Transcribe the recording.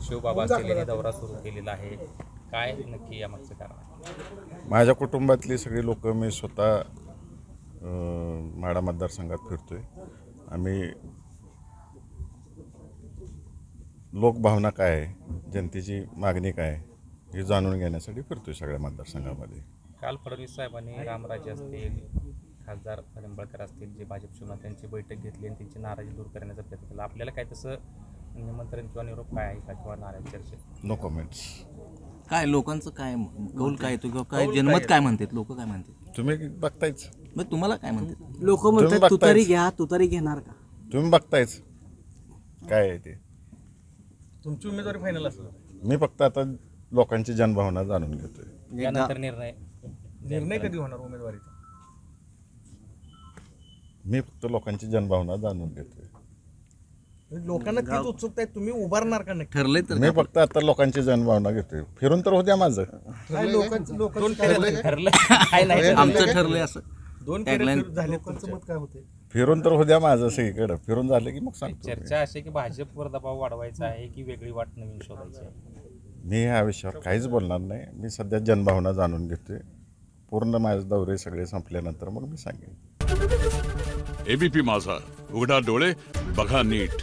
शिवबाबा असलेले दौरा सुरू केलेला आहे. काय नक्की यामागचं कारण? माझ्या कुटुंबातली सगळी लोक मी स्वतः माढा मतदारसंघात फिरतोय. आम्ही लोकभावना काय आहे, जनतेची मागणी काय आहे हे जाणून घेण्यासाठी फिरतोय सगळ्या मतदारसंघामध्ये. काल फडणवीस साहेबांनी रामराजे असतील, खासदार निंबाळकर असतील, जे भाजप शिवसेना त्यांची बैठक घेतली आणि त्यांची नाराजी दूर करण्याचा प्रयत्न केला. आपल्याला काय तसं निमंत्रण किंवा निरोप काय आहे का किंवा नाराज चर्चा? No comments. काय लोकांचं काय कौल काय येतो किंवा काय जनमत काय म्हणतात, लोक काय म्हणतात तुम्ही बघतायच. मग तुम्हाला काय म्हणतात? लोक म्हणतात तुतारी घ्या, तुतारी घेणार का? तुम्ही बघतायच काय आहे ते. तुमची उमेदवारी फायनल असेल. मी फक्त आता लोकांची जनभावना जाणून घेतोय. यानंतर निर्णय कधी होणार उमेदवारीचा? मी फक्त लोकांची जनभावना जाणून घेतोय. लोकांना तीच उत्सुकता आहे, तुम्ही उभारणार का नक्की? ठरलंय तर मी फक्त आता लोकांची जनभावना घेतोय. फिरून तर होत्या माझं. आमचं ठरलंय असं दोन Tagline. झाले. तुमचं मत काय होते? फिरून तर होत्या माझं सगळीकडे. फिरून झालं की मग सांगतो. चर्चा अशी की भाजपवर दबाव वाढवायचा आहे की वेगळी वाट नवीन शोधायची आहे? मी ह्या विषयावर काहीच बोलणार नाही. मी सध्या जनभावना जाणून घेतोय. पूर्ण माझे दौरे सगळे संपल्यानंतर मग मी सांगेन. एबीपी माझा, उघडा डोळे बघा नीट.